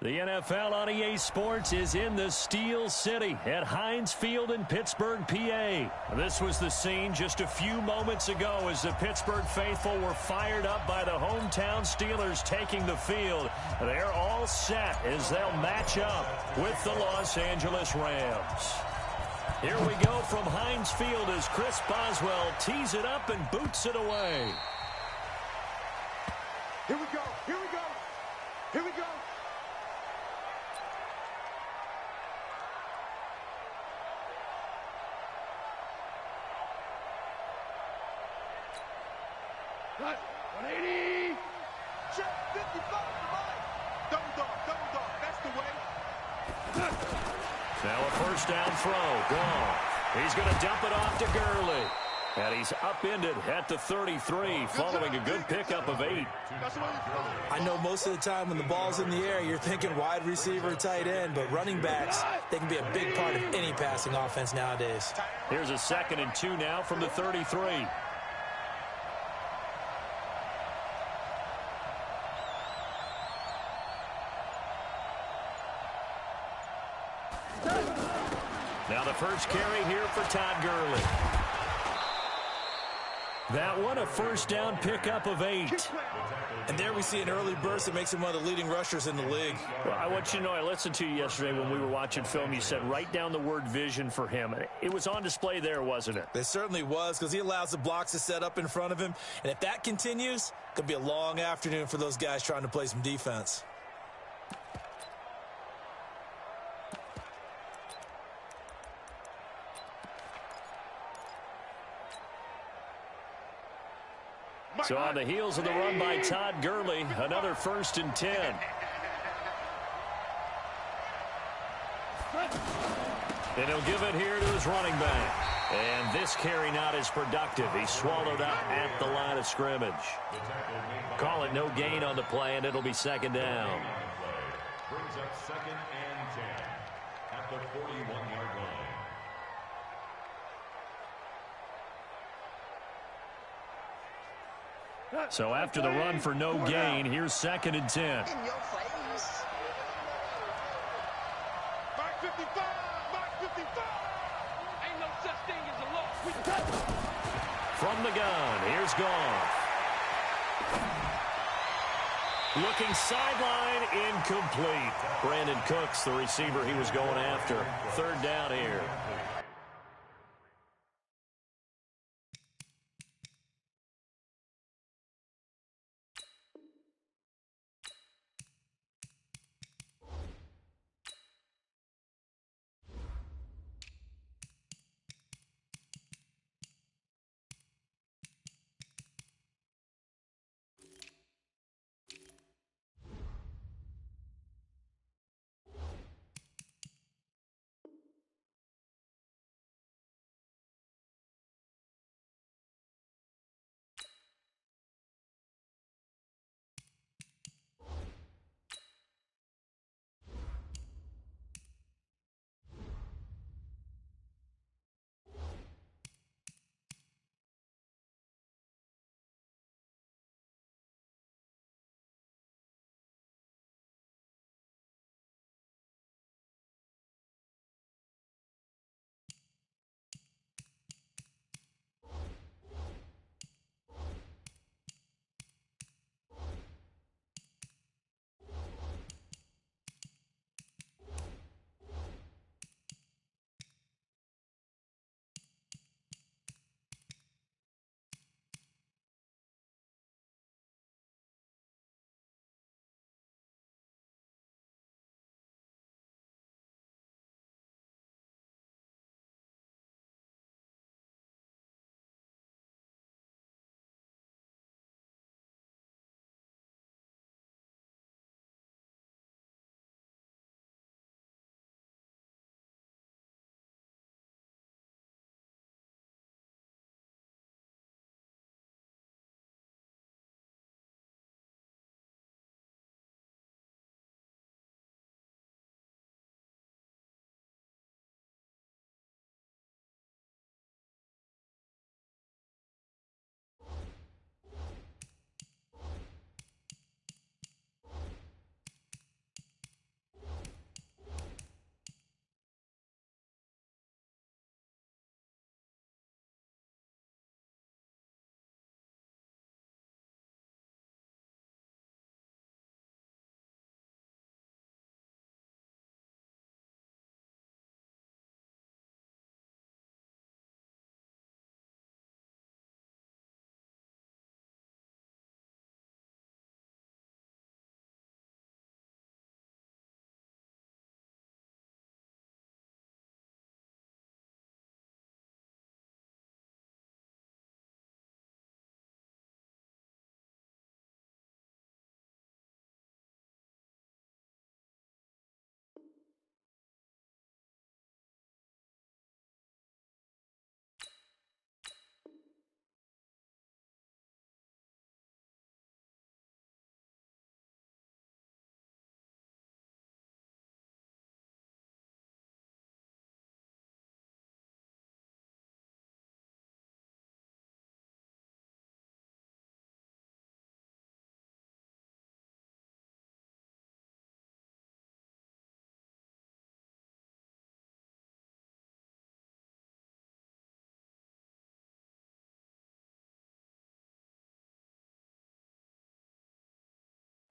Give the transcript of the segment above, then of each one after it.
The NFL on EA Sports is in the Steel City at Heinz Field in Pittsburgh, PA. This was the scene just a few moments ago as the Pittsburgh faithful were fired up by the hometown Steelers taking the field. They're all set as they'll match up with the Los Angeles Rams. Here we go from Heinz Field as Chris Boswell tees it up and boots it away. Here we go, here we go, here we go. Cut, 180. Check, 55 to Mike. Double dog, that's the way. Now a first down throw, gone. He's going to dump it off to Gurley. And he's upended at the 33 following a good pickup of 8. I know most of the time when the ball's in the air, you're thinking wide receiver, tight end, but running backs, they can be a big part of any passing offense nowadays. Here's a 2nd and 2 now from the 33. Now the first carry here for Todd Gurley. That one a first down pickup of 8. And there we see an early burst that makes him one of the leading rushers in the league. Well, I want you to know, I listened to you yesterday when we were watching film. You said write down the word vision for him. It was on display there, wasn't it? It certainly was, because he allows the blocks to set up in front of him. And if that continues, it could be a long afternoon for those guys trying to play some defense. So on the heels of the run by Todd Gurley, another 1st and 10. And he'll give it here to his running back. And this carry not as productive. He's swallowed up at the line of scrimmage. Call it no gain on the play, and it'll be 2nd down. Brings up 2nd and 10 at the 41-yard line. So after the run for no gain, here's 2nd and 10. In your face. Mark 55, Mark 55. Ain't no such thing as a loss. From the gun, here's Goff. Looking sideline, incomplete. Brandon Cooks, the receiver he was going after. 3rd down here.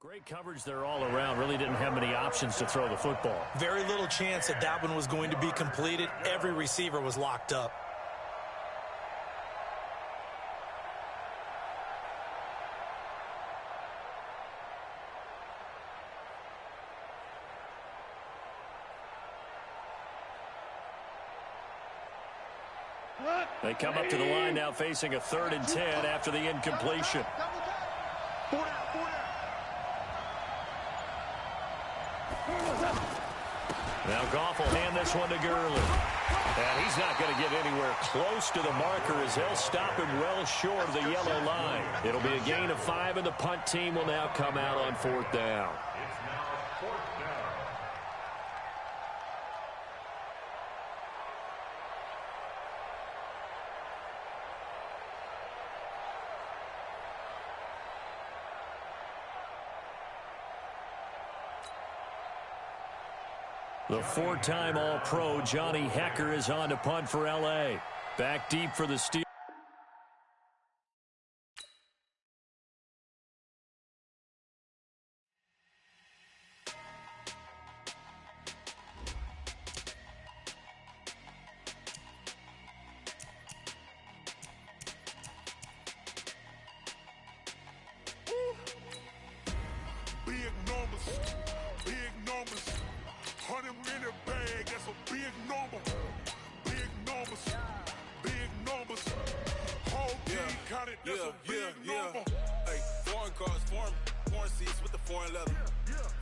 Great coverage there all around. Really didn't have many options to throw the football. Very little chance that that one was going to be completed. Every receiver was locked up. They come up to the line now facing a 3rd and 10 after the incompletion. Now Goff will hand this one to Gurley. And he's not going to get anywhere close to the marker as they'll stop him well short of the yellow line. It'll be a gain of 5, and the punt team will now come out on 4th down. It's now 4th down. The 4-time All-Pro Johnny Hekker is on to punt for L.A. Back deep for the Steelers. Hey, foreign cars, foreign seats with the foreign leather.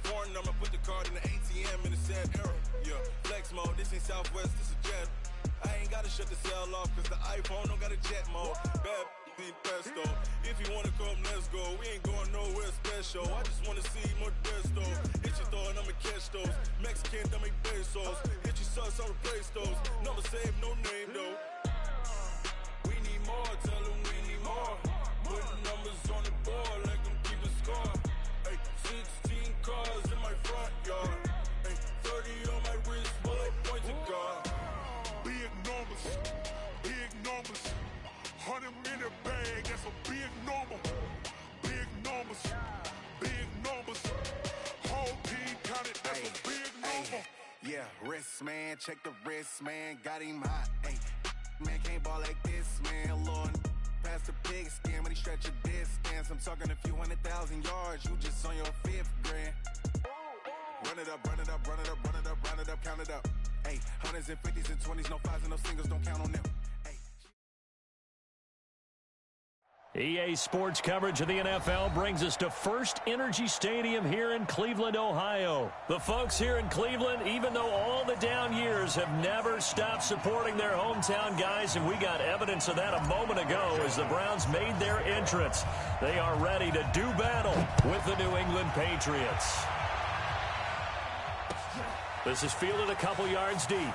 Foreign number, put the card in the ATM in the sad era. Yeah, flex mode, this ain't Southwest, this a jet. I ain't gotta shut the cell off, cause the iPhone don't got a jet mode. Bad ain't pesto. If you wanna come, let's go. We ain't going nowhere special. I just wanna see more desto. Hit your thought, I'ma catch those. Mexican, don't make pesos. Hit your sus, I'll replace those. Number save, no name though. We need more, tell them we need more. Putting numbers on the board like I'm keeping score. Ay, 16 cars in my front yard. Ay, 30 on my wrist while I point to God. Big numbers, big numbers. 100 in the bag, that's a big number. Big numbers, big numbers. Whole team counted, that's a big number. Yeah, wrist man, check the wrist man, got him hot. Ay, man can't ball like this, man. Lord, past the pig skin when he stretch a distance. I'm talking a few 100,000 yards, you just on your 5th grand. Run it up, run it up, run it up, run it up, run it up, count it up. Ay, 100s and 50s and 20s, no 5s and no singles, don't count on them. EA Sports coverage of the NFL brings us to First Energy Stadium here in Cleveland, Ohio. The folks here in Cleveland, even though all the down years, have never stopped supporting their hometown guys, and we got evidence of that a moment ago as the Browns made their entrance. They are ready to do battle with the New England Patriots. This is fielded a couple yards deep.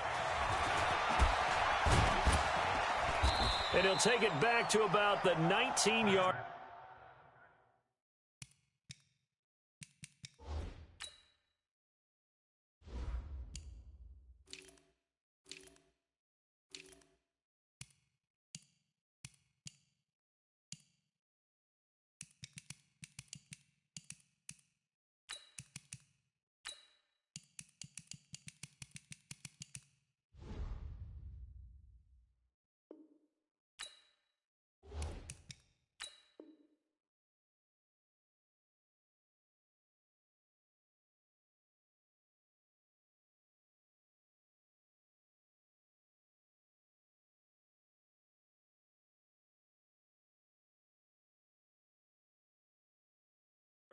And he'll take it back to about the 19-yard.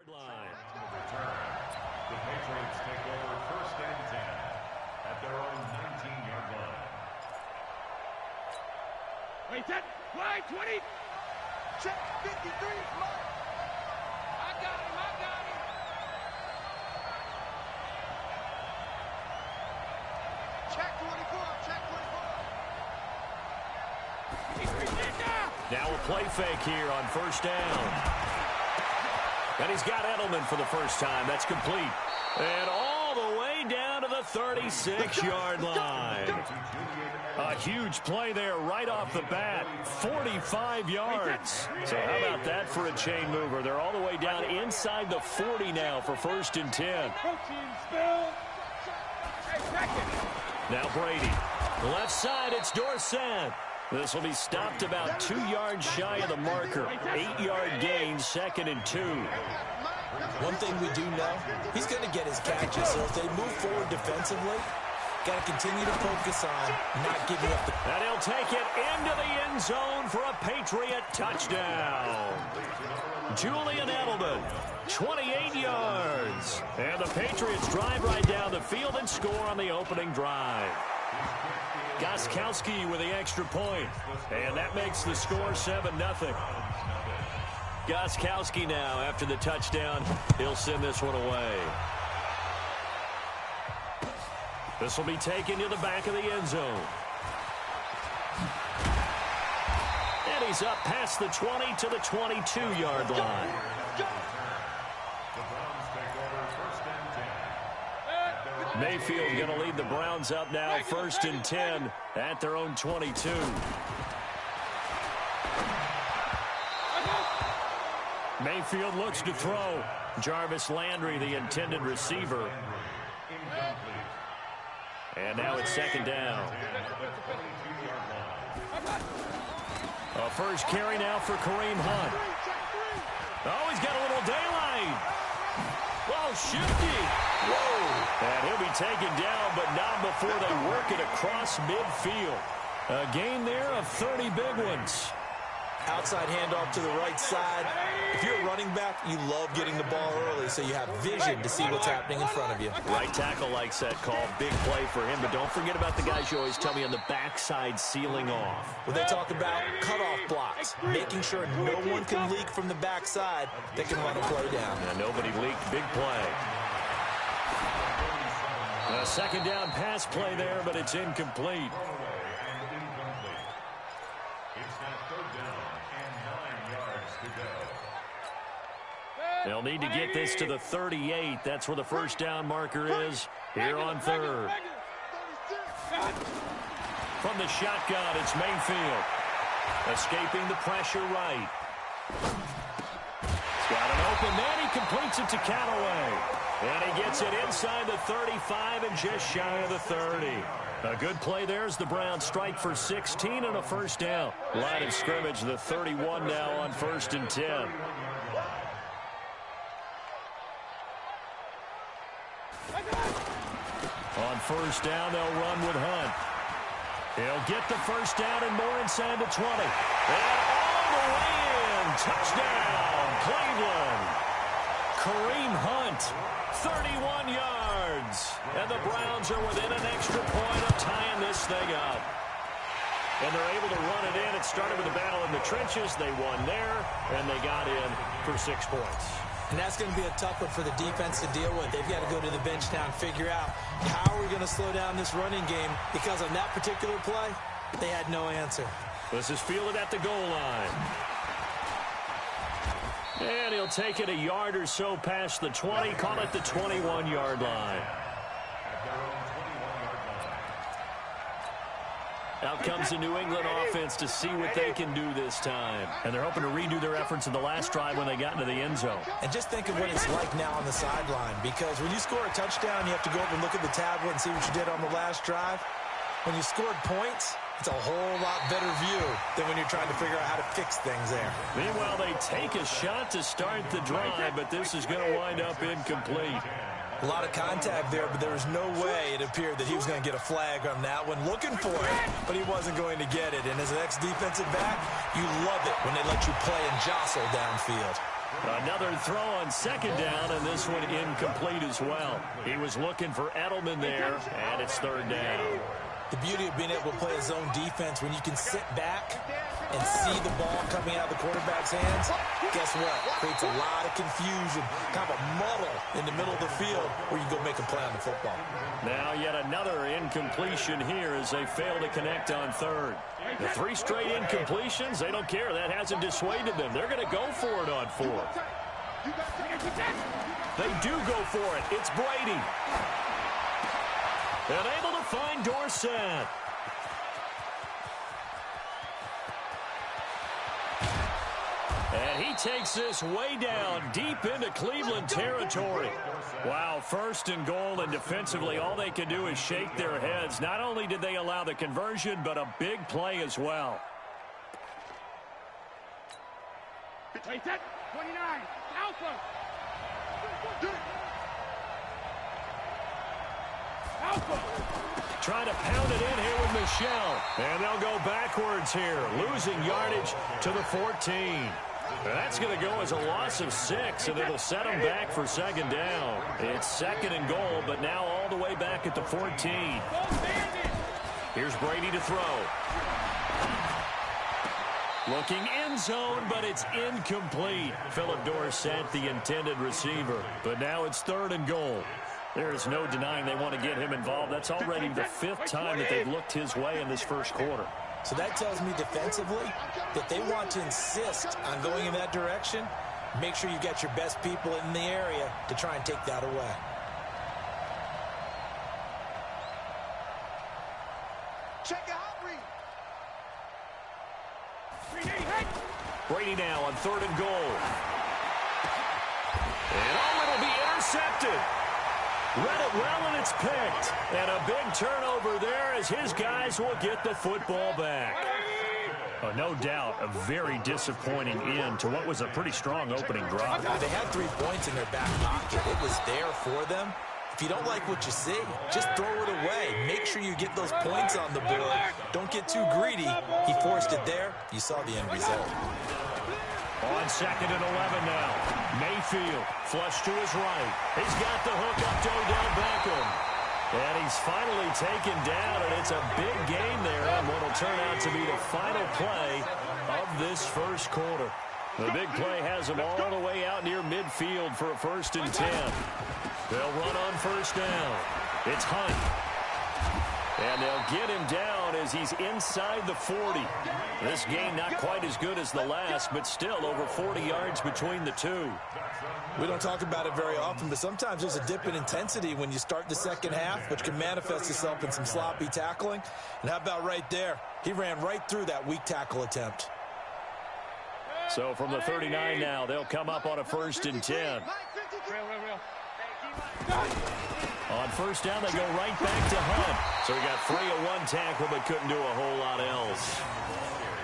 Line. The Patriots take over 1st and 10 at their own 19-yard line. Wait, that line 20. Check 53. I got him. Check 24. Check 24. He's reaching it now. Now a play fake here on 1st down. And he's got Edelman for the first time. That's complete. And all the way down to the 36-yard line. A huge play there right off the bat. 45 yards. So how about that for a chain mover? They're all the way down inside the 40 now for 1st and 10. Now Brady. Left side, it's Dorsett. This will be stopped about 2 yards shy of the marker. 8-yard gain, 2nd and 2. One thing we do know, he's going to get his catches. So if they move forward defensively, got to continue to focus on not giving up the... And he'll take it into the end zone for a Patriot touchdown. Julian Edelman, 28 yards. And the Patriots drive right down the field and score on the opening drive. Gostkowski with the extra point. And that makes the score 7-0. Gostkowski now, after the touchdown, he'll send this one away. This will be taken to the back of the end zone. And he's up past the 20 to the 22-yard line. Mayfield going to lead the Browns up now, 1st and 10 at their own 22. Mayfield looks to throw. Jarvis Landry, the intended receiver. And now it's 2nd down. A first carry now for Kareem Hunt. Oh, he's got a little daylight. Whoa, shifty. Whoa. And he'll be taken down, but not before they work it across midfield. A gain there of 30 big ones. Outside handoff to the right side. If you're a running back, you love getting the ball early so you have vision to see what's happening in front of you. Right tackle likes that call. Big play for him, but don't forget about the guys you always tell me on the backside sealing off. When they talk about cutoff blocks, making sure no one can leak from the backside, they can run a play down. And nobody leaked. Big play. A 2nd down pass play there, but it's incomplete. They'll need to get this to the 38. That's where the 1st down marker is here on 3rd. From the shotgun, it's Mayfield. Escaping the pressure right. He's got an open man. He completes it to Callaway. And he gets it inside the 35 and just shy of the 30. A good play there as the Browns strike for 16 and a 1st down. Line of scrimmage, the 31 now on 1st and 10. On 1st down, they'll run with Hunt. He'll get the 1st down and more inside the 20. And all the way in. Touchdown, Cleveland. Kareem Hunt, 31 yards. And the Browns are within an extra point of tying this thing up. And they're able to run it in. It started with a battle in the trenches. They won there, and they got in for 6 points. And that's going to be a tough one for the defense to deal with. They've got to go to the bench now and figure out how are we going to slow down this running game, because on that particular play, they had no answer. This is fielded at the goal line. And he'll take it a yard or so past the 20, call it the 21-yard line. Out comes the New England offense to see what they can do this time. And they're hoping to redo their efforts in the last drive when they got into the end zone. And just think of what it's like now on the sideline, because when you score a touchdown, you have to go over and look at the tablet and see what you did on the last drive. When you scored points, it's a whole lot better view than when you're trying to figure out how to fix things there. Meanwhile, they take a shot to start the drive, but this is going to wind up incomplete. A lot of contact there, but there was no way it appeared that he was going to get a flag on that one. Looking for it, but he wasn't going to get it. And as an ex-defensive back, you love it when they let you play and jostle downfield. Another throw on 2nd down, and this one incomplete as well. He was looking for Edelman there, and it's 3rd down. The beauty of being able to play a zone defense, when you can sit back and see the ball coming out of the quarterback's hands, guess what? Creates a lot of confusion, kind of a muddle in the middle of the field where you go make a play on the football. Now yet another incompletion here as they fail to connect on 3rd. The 3 straight incompletions, they don't care. That hasn't dissuaded them. They're going to go for it on 4th. They do go for it. It's Brady. And able to find Dorsett. And he takes this way down, deep into Cleveland territory. Wow, 1st and goal, and defensively all they can do is shake their heads. Not only did they allow the conversion, but a big play as well. Take that. 29. Alpha. Alpha. Trying to pound it in here with Michelle. And they'll go backwards here, losing yardage to the 14. That's going to go as a loss of 6, and it'll set them back for 2nd down. It's 2nd and goal, but now all the way back at the 14. Here's Brady to throw. Looking end zone, but it's incomplete. Philip Dorsett, the intended receiver. But now it's 3rd and goal. There is no denying they want to get him involved. That's already the 5th time that they've looked his way in this first quarter. So that tells me defensively that they want to insist on going in that direction. Make sure you got your best people in the area to try and take that away. Check out, Reed. Brady now on 3rd and goal. And it'll be intercepted. Read it well, and it's picked. And a big turnover there as his guys will get the football back. Oh, no doubt, a very disappointing end to what was a pretty strong opening drive. They had 3 points in their back pocket. It was there for them. If you don't like what you see, just throw it away. Make sure you get those points on the board. Don't get too greedy. He forced it there. You saw the end result. On 2nd and 11 now. Mayfield, flush to his right. He's got the hook up to Odell Beckham. And he's finally taken down, and it's a big game there on what will turn out to be the final play of this first quarter. The big play has them all the way out near midfield for a 1st and 10. They'll run on 1st down. It's Hunt. And they'll get him down as he's inside the 40. This game not quite as good as the last, but still over 40 yards between the two. We don't talk about it very often, but sometimes there's a dip in intensity when you start the second half, which can manifest itself in some sloppy tackling. And how about right there? He ran right through that weak tackle attempt. So from the 39 now, they'll come up on a 1st and 10. On 1st down, they go right back to Hunt. So he got 3 of 1 tackle, but couldn't do a whole lot else.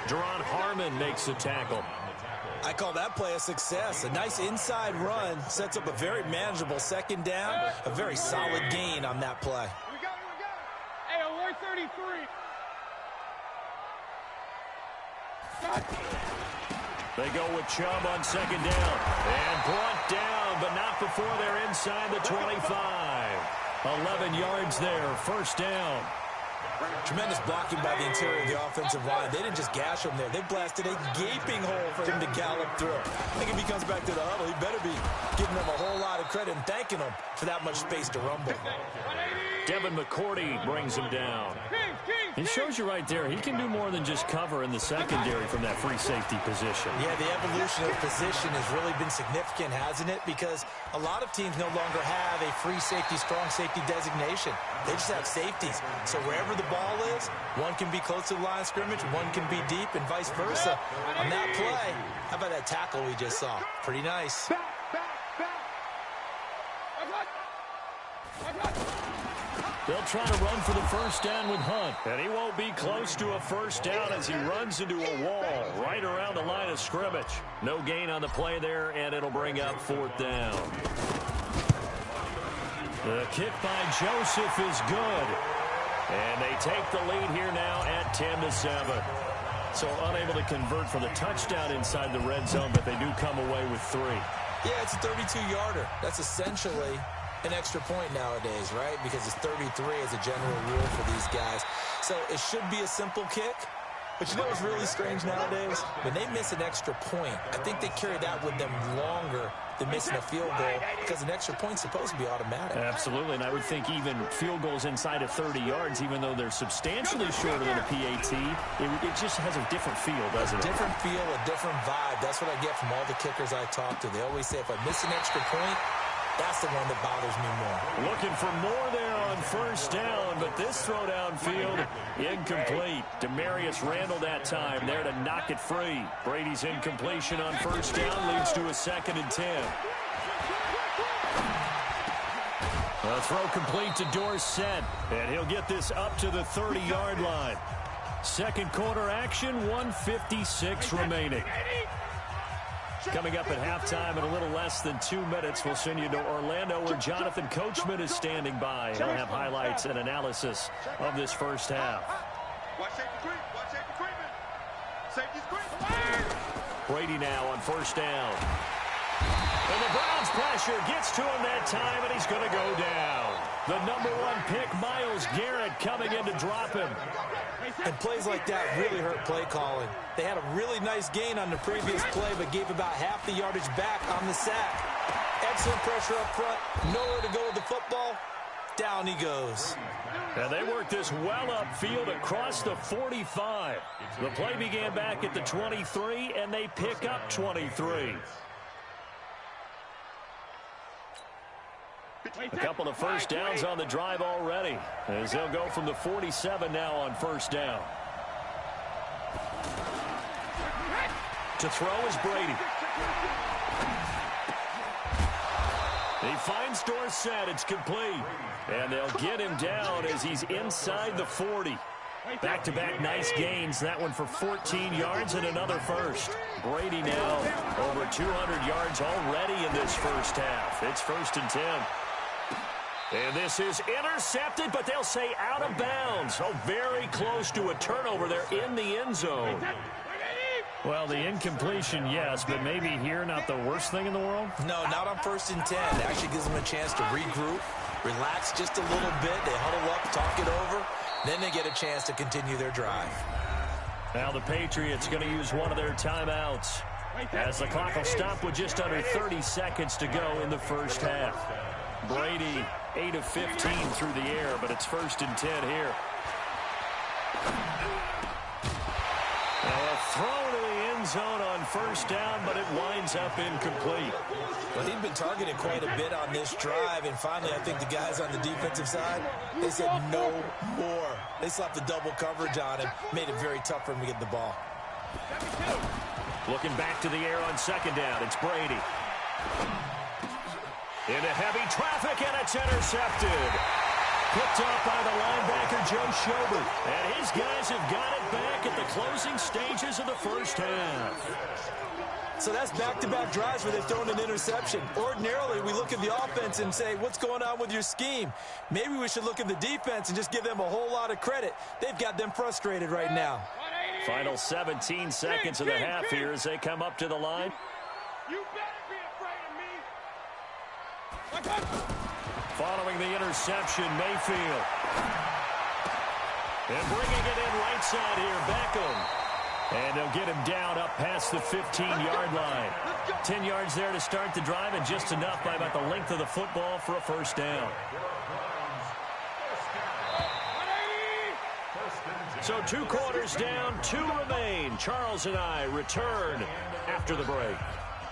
Deron Harmon makes the tackle. I call that play a success. A nice inside run sets up a very manageable 2nd down. A very solid gain on that play. We got it. Hey, 133. They go with Chubb on 2nd down. And brought down, but not before they're inside the 25. 11 yards there, 1st down. Tremendous blocking by the interior of the offensive line. They didn't just gash him there. They blasted a gaping hole for him to gallop through. I think if he comes back to the huddle, he better be giving them a whole lot of credit and thanking them for that much space to rumble. Devin McCourty brings him down. He shows you right there, he can do more than just cover in the secondary from that free safety position. Yeah, the evolution of position has really been significant, hasn't it? Because a lot of teams no longer have a free safety, strong safety designation. They just have safeties. So wherever the ball is, one can be close to the line of scrimmage, one can be deep, and vice versa. On that play, how about that tackle we just saw? Pretty nice. They'll try to run for the 1st down with Hunt. And he won't be close to a 1st down as he runs into a wall right around the line of scrimmage. No gain on the play there, and it'll bring up 4th down. The kick by Joseph is good. And they take the lead here now at 10-7. So unable to convert for the touchdown inside the red zone, but they do come away with 3. Yeah, it's a 32-yarder. That's essentially an extra point nowadays, right? Because it's 33 as a general rule for these guys. So it should be a simple kick. But you know what's really strange nowadays? When they miss an extra point, I think they carry that with them longer than missing a field goal because an extra point's supposed to be automatic. Absolutely, and I would think even field goals inside of 30 yards, even though they're substantially shorter than a PAT, it just has a different feel, doesn't it? A different feel, a different vibe. That's what I get from all the kickers I talk to. They always say, if I miss an extra point, That's the one that bothers me more. Looking for more there on first down, but this throw downfield incomplete. Demarius Randall that time there to knock it free. Brady's incompletion on first down leads to a 2nd and 10. A throw complete to Dorsett, and he'll get this up to the 30-yard line. Second quarter action, 1:56 remaining. Coming up at halftime in a little less than 2 minutes, we'll send you to Orlando where Jonathan Coachman is standing by. He'll have highlights and analysis of this first half. Watch safety creep. Watch safety creeping. Safety's creeping. Brady now on first down. And the Browns pressure gets to him that time, and he's going to go down. The #1 pick, Myles Garrett, coming in to drop him. And plays like that really hurt play calling. They had a really nice gain on the previous play, but gave about half the yardage back on the sack. Excellent pressure up front. Nowhere to go with the football. Down he goes. And they work this well upfield across the 45. The play began back at the 23, and they pick up 23. A couple of first downs on the drive already, as they'll go from the 47 now on first down. To throw is Brady. He finds Dorsett. It's complete. And they'll get him down as he's inside the 40. Back-to-back nice gains. That one for 14 yards and another first. Brady now over 200 yards already in this first half. It's 1st and 10. And this is intercepted, but they'll say out of bounds. Oh, very close to a turnover there in the end zone. Well, the incompletion, yes, but maybe here not the worst thing in the world? No, not on 1st and 10. It actually gives them a chance to regroup, relax just a little bit. They huddle up, talk it over. Then they get a chance to continue their drive. Now the Patriots going to use one of their timeouts, as the clock will stop with just under 30 seconds to go in the first half. Brady, 8 of 15 through the air, but it's 1st and 10 here. Now a throw to the end zone on first down, but it winds up incomplete. Well, he'd been targeted quite a bit on this drive, and finally I think the guys on the defensive side, they said no more. They slapped the double coverage on him, made it very tough for him to get the ball. Looking back to the air on second down, it's Brady. Into heavy traffic, and it's intercepted. Picked off by the linebacker, Joe Schobert. And his guys have got it back at the closing stages of the first half. So that's back-to-back drives where they've thrown an interception. Ordinarily, we look at the offense and say, what's going on with your scheme? Maybe we should look at the defense and just give them a whole lot of credit. They've got them frustrated right now. Final 17 seconds of the half here as they come up to the line. You better be afraid of me. Following the interception, Mayfield. And bringing it in right side here, Beckham. And they'll get him down up past the 15-yard line. 10 yards there to start the drive, and just enough by about the length of the football for a first down. So 2 quarters down, 2 remain. Charles and I return after the break.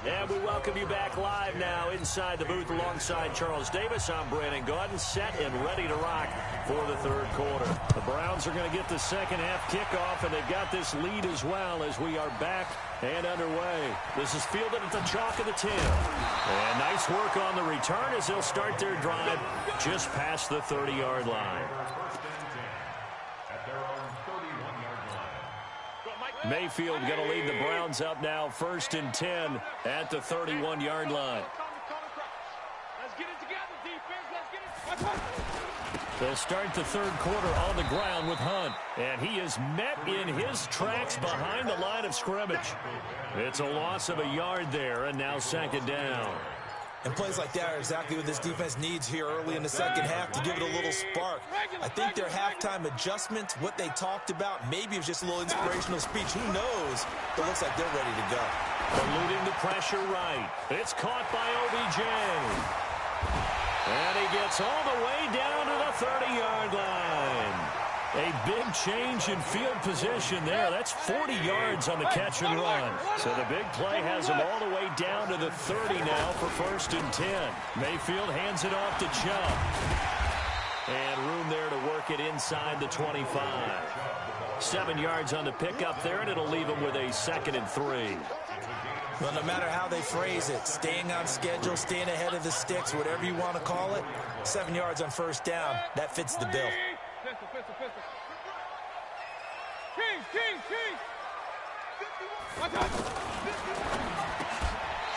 And we welcome you back live now inside the booth alongside Charles Davis. I'm Brandon Gaudin, set and ready to rock for the third quarter. The Browns are going to get the second half kickoff, and they've got this lead as well as we are back and underway. This is fielded at the chalk of the 10. And nice work on the return as they'll start their drive just past the 30-yard line. Mayfield going to lead the Browns up now, 1st and 10 at the 31-yard line. Let's get it together, defense. Let's get it. They'll start the third quarter on the ground with Hunt, and he is met in his tracks behind the line of scrimmage. It's a loss of a yard there, and now 2nd down. And plays like that are exactly what this defense needs here early in the second half to give it a little spark. I think their halftime adjustment, what they talked about, maybe it was just a little inspirational speech. Who knows? But it looks like they're ready to go. Eluding the pressure right. It's caught by OBJ. And he gets all the way down to the 30-yard line. A big change in field position there. That's 40 yards on the catch and run. So the big play has him all the way down to the 30 now for 1st and 10. Mayfield hands it off to Chubb. And room there to work it inside the 25. 7 yards on the pickup there, and it'll leave him with a 2nd and 3. Well, no matter how they phrase it, staying on schedule, staying ahead of the sticks, whatever you want to call it, 7 yards on 1st down, that fits the bill.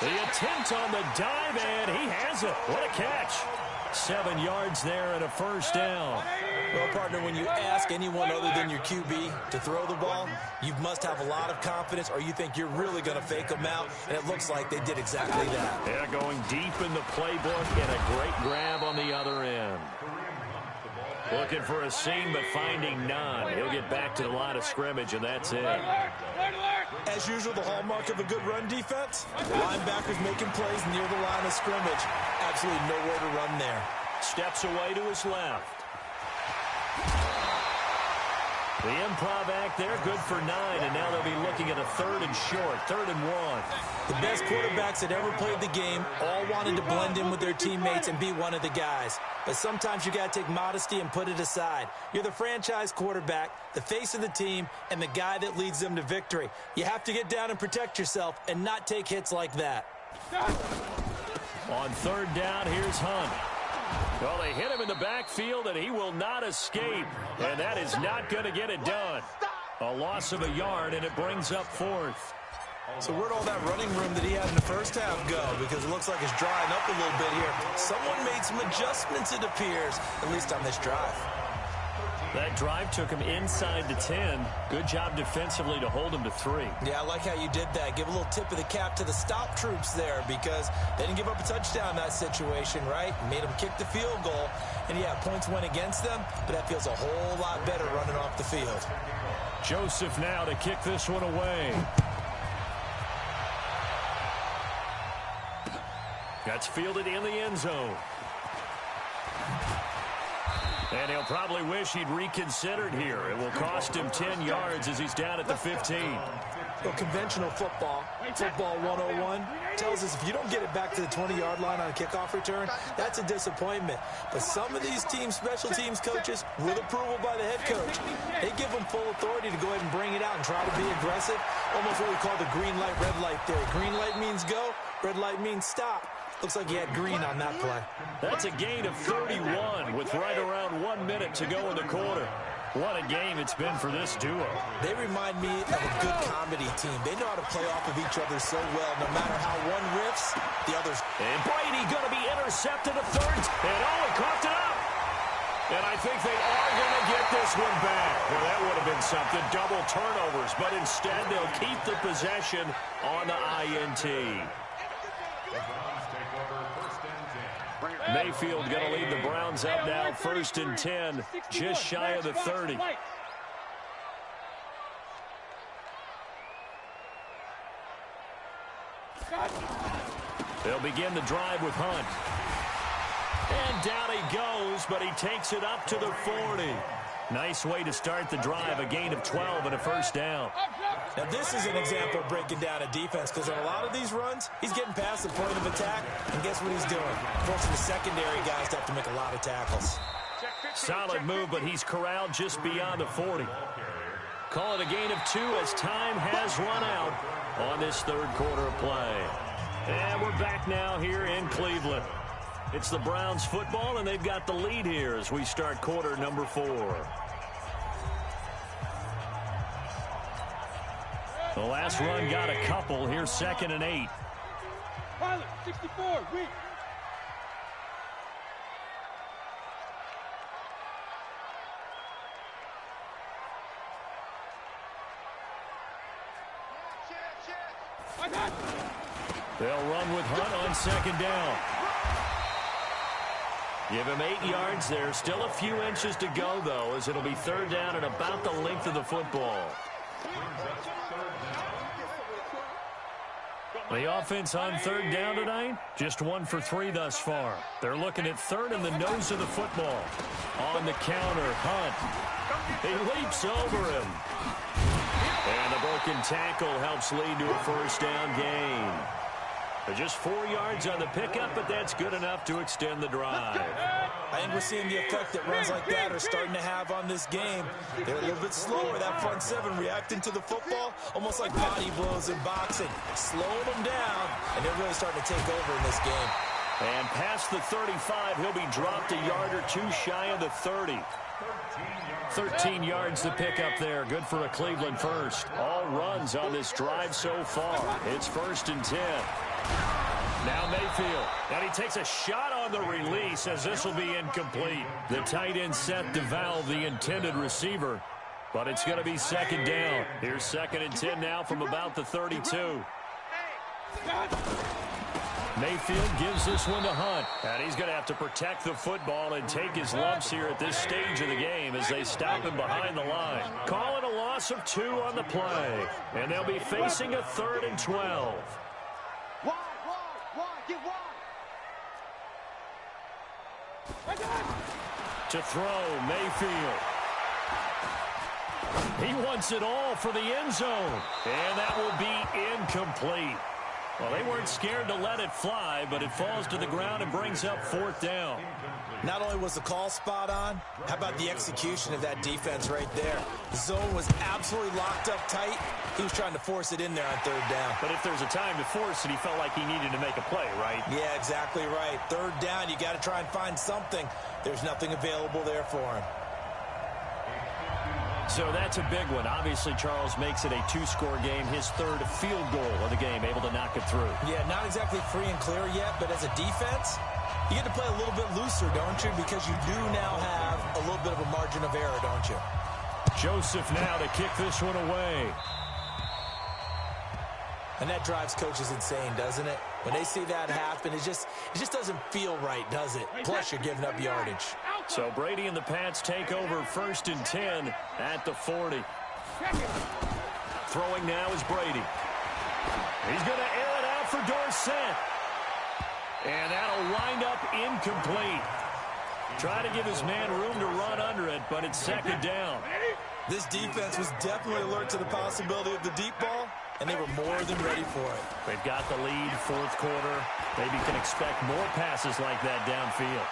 The attempt on the dive, and he has it. What a catch. 7 yards there and a 1st down. Well, partner, when you ask anyone other than your QB to throw the ball, you must have a lot of confidence, or you think you're really going to fake them out, and it looks like they did exactly that. Yeah, going deep in the playbook and a great grab on the other end. Looking for a seam, but finding none. He'll get back to the line of scrimmage, and that's it. As usual, the hallmark of a good run defense, linebackers making plays near the line of scrimmage. Absolutely nowhere to run there. Steps away to his left. The improv act there, good for 9, and now they'll be looking at a 3rd and short, 3rd and 1. The best quarterbacks that ever played the game all wanted to blend in with their teammates and be one of the guys. But sometimes you got to take modesty and put it aside. You're the franchise quarterback, the face of the team, and the guy that leads them to victory. You have to get down and protect yourself and not take hits like that. On 3rd down, here's Hunt. Well, they hit him in the backfield, and he will not escape. And that is not going to get it done. A loss of a yard, and it brings up 4th. So where'd all that running room that he had in the first half go? Because it looks like it's drying up a little bit here. Someone made some adjustments, it appears, at least on this drive. That drive took him inside the 10. Good job defensively to hold him to 3. Yeah, I like how you did that. Give a little tip of the cap to the stop troops there, because they didn't give up a touchdown in that situation, right? Made them kick the field goal. And, yeah, points went against them, but that feels a whole lot better running off the field. Joseph now to kick this one away. That's fielded in the end zone. And he'll probably wish he'd reconsidered here. It will cost him 10 yards as he's down at the 15. Well, conventional football 101, tells us if you don't get it back to the 20-yard line on a kickoff return, that's a disappointment. But some of these teams, special teams coaches, with approval by the head coach, they give them full authority to go ahead and bring it out and try to be aggressive. Almost what we call the green light, red light theory. Green light means go, red light means stop. Looks like he had green on that play. That's a gain of 31 with right around 1 minute to go in the quarter. What a game it's been for this duo. They remind me of a good comedy team. They know how to play off of each other so well. No matter how one riffs, the others. And Brady going to be intercepted a 3rd. And he coughed it up. And I think they are going to get this one back. Well, that would have been something. Double turnovers. But instead, they'll keep the possession on the INT. Mayfield going to lead the Browns up now, 1st and 10, just shy of the 30. They'll begin the drive with Hunt. And down he goes, but he takes it up to the 40. Nice way to start the drive, a gain of 12 and a 1st down. Now, this is an example of breaking down a defense, because in a lot of these runs, he's getting past the point of attack, and guess what he's doing? Forcing the secondary guys to have to make a lot of tackles. Solid move, but he's corralled just beyond the 40. Call it a gain of 2 as time has run out on this 3rd quarter of play. And we're back now here in Cleveland. It's the Browns football, and they've got the lead here as we start quarter number 4. The last run got a couple. Here's 2nd and 8. Pilot, 64, weak. They'll run with Hunt on 2nd down. Give him 8 yards there. Still a few inches to go, though, as it'll be 3rd down and about the length of the football. The offense on 3rd down tonight, just 1 for 3 thus far. They're looking at 3rd and the nose of the football. On the counter, Hunt. He leaps over him. And the broken tackle helps lead to a first down gain. Just 4 yards on the pickup, but that's good enough to extend the drive. I think we're seeing the effect that runs like that are starting to have on this game. They're a little bit slower, that front seven, reacting to the football, almost like body blows in boxing. Slowing them down, and they're really starting to take over in this game. And past the 35, he'll be dropped a yard or two shy of the 30. 13 yards to pick up there. Good for a Cleveland first. All runs on this drive so far. It's 1st and 10. Now Mayfield. And he takes a shot on the release as this will be incomplete. The tight end set to valve the intended receiver. But it's going to be 2nd down. Here's 2nd and 10 now from about the 32. Mayfield gives this one to Hunt. And he's going to have to protect the football and take his lumps here at this stage of the game as they stop him behind the line. Call it a loss of 2 on the play. And they'll be facing a 3rd and 12. To throw, Mayfield. He wants it all for the end zone. And that will be incomplete. Well, they weren't scared to let it fly, but it falls to the ground and brings up 4th down. Not only was the call spot on, how about the execution of that defense right there? The zone was absolutely locked up tight. He was trying to force it in there on 3rd down. But if there's a time to force it, he felt like he needed to make a play, right? Yeah, exactly right. 3rd down, you got to try and find something. There's nothing available there for him. So that's a big one. Obviously, Charles makes it a 2-score game. His 3rd field goal of the game, able to knock it through. Yeah, not exactly free and clear yet, but as a defense, you get to play a little bit looser, don't you? Because you do now have a little bit of a margin of error, don't you? Joseph now to kick this one away. And that drives coaches insane, doesn't it? When they see that happen, it just doesn't feel right, does it? Plus, you're giving up yardage. So Brady and the Pats take over 1st and 10 at the 40. Throwing now is Brady. He's going to air it out for Dorsett. And that'll wind up incomplete. Try to give his man room to run under it, but it's 2nd down. This defense was definitely alert to the possibility of the deep ball, and they were more than ready for it. They've got the lead, 4th quarter. Maybe can expect more passes like that downfield.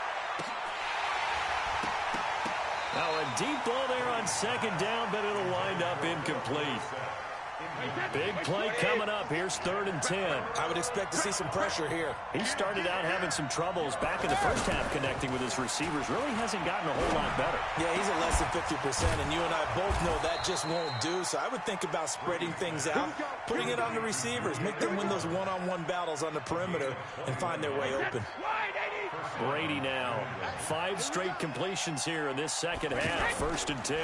Now a deep ball there on 2nd down, but it'll wind up incomplete. Big play coming up. Here's 3rd and 10. I would expect to see some pressure here. He started out having some troubles back in the first half connecting with his receivers. Really hasn't gotten a whole lot better. Yeah, he's at less than 50%, and you and I both know that just won't do. So I would think about spreading things out, putting it on the receivers, make them win those one-on-one battles on the perimeter and find their way open. Brady now. 5 straight completions here in this 2nd half. 1st and 10.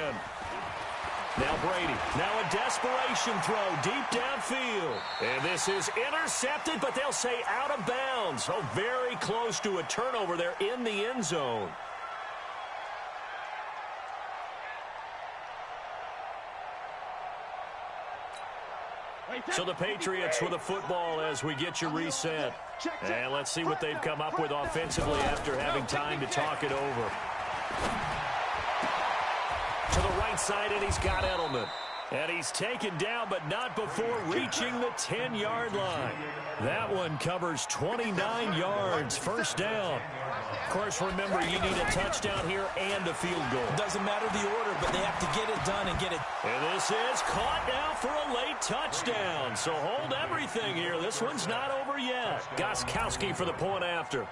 Now Brady. Now a desperation throw deep downfield. And this is intercepted, but they'll say out of bounds. Oh, very close to a turnover there in the end zone. So the Patriots with a football as we get you reset. And let's see what they've come up with offensively after having time to talk it over. To the right side, and he's got Edelman. And he's taken down, but not before reaching the 10-yard line. That one covers 29 yards. 1st down. Of course, remember, you need a touchdown here and a field goal. Doesn't matter the order, but they have to get it done and get it. And this is caught now for a late touchdown. So hold everything here. This one's not over yet. Gostkowski for the point after.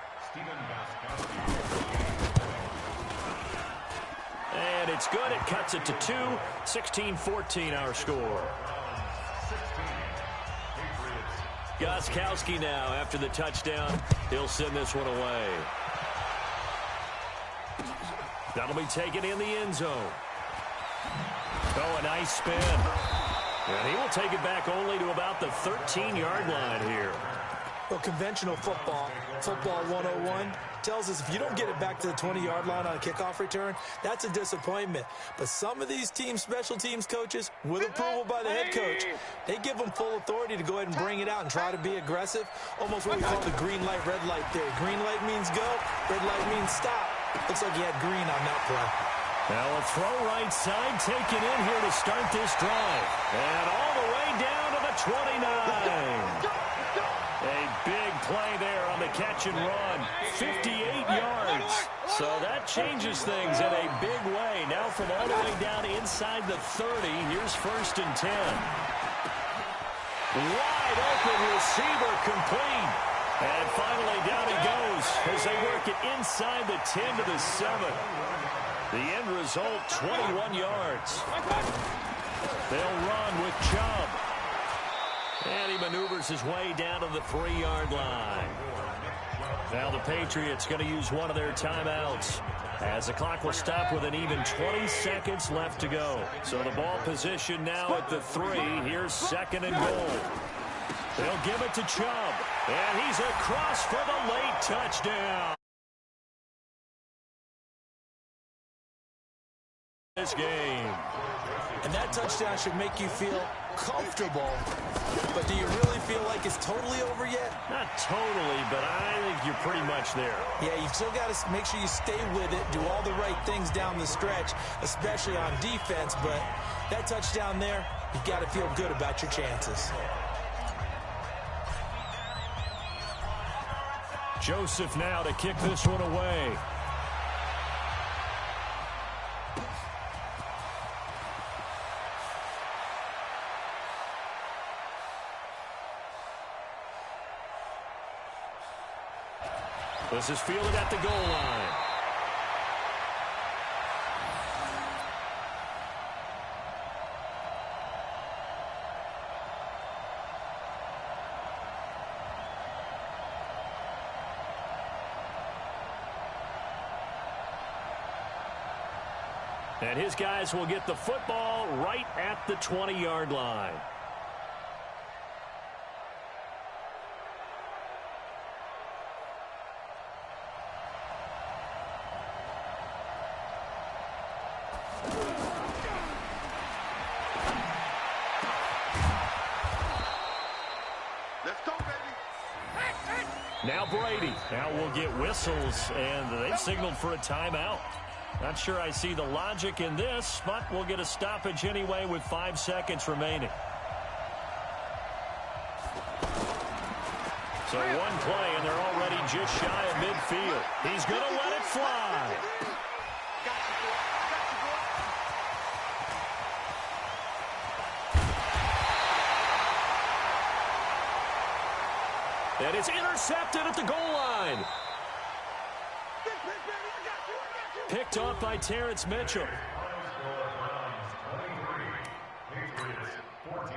And it's good. It cuts it to 2. 16-14 our score. Gostkowski now after the touchdown. He'll send this one away. That'll be taken in the end zone. Oh, a nice spin. And he will take it back only to about the 13-yard line here. Well, conventional football 101, tells us if you don't get it back to the 20-yard line on a kickoff return, that's a disappointment. But some of these special teams coaches, with approval by the head coach, they give them full authority to go ahead and bring it out and try to be aggressive. Almost what we call the green light, red light theory. Green light means go, red light means stop. Looks like he had green on that play. Now a throw right side taken in here to start this drive. And all the way down to the 29. A big play there on the catch and run. 58 yards. So that changes things in a big way. Now from all the way down inside the 30, here's 1st and 10. Wide open receiver complete. And finally down he goes as they work it inside the 10 to the 7. The end result, 21 yards. They'll run with Chubb. And he maneuvers his way down to the 3-yard line. Now the Patriots going to use one of their timeouts as the clock will stop with an even 20 seconds left to go. So the ball position now at the 3. Here's 2nd and goal. They'll give it to Chubb. And he's across for the late touchdown. This game. And that touchdown should make you feel comfortable. But do you really feel like it's totally over yet? Not totally, but I think you're pretty much there. Yeah, you've still got to make sure you stay with it, do all the right things down the stretch, especially on defense. But that touchdown there, you've got to feel good about your chances. Joseph now to kick this one away. This is fielded at the goal line. And his guys will get the football right at the 20-yard line. Now Brady. Now we'll get whistles, and they've signaled for a timeout. Not sure I see the logic in this, but we'll get a stoppage anyway with 5 seconds remaining. So one play, and they're already just shy of midfield. He's going to let it fly. And it's intercepted at the goal line. Picked off by Terrence Mitchell. Patriots 14,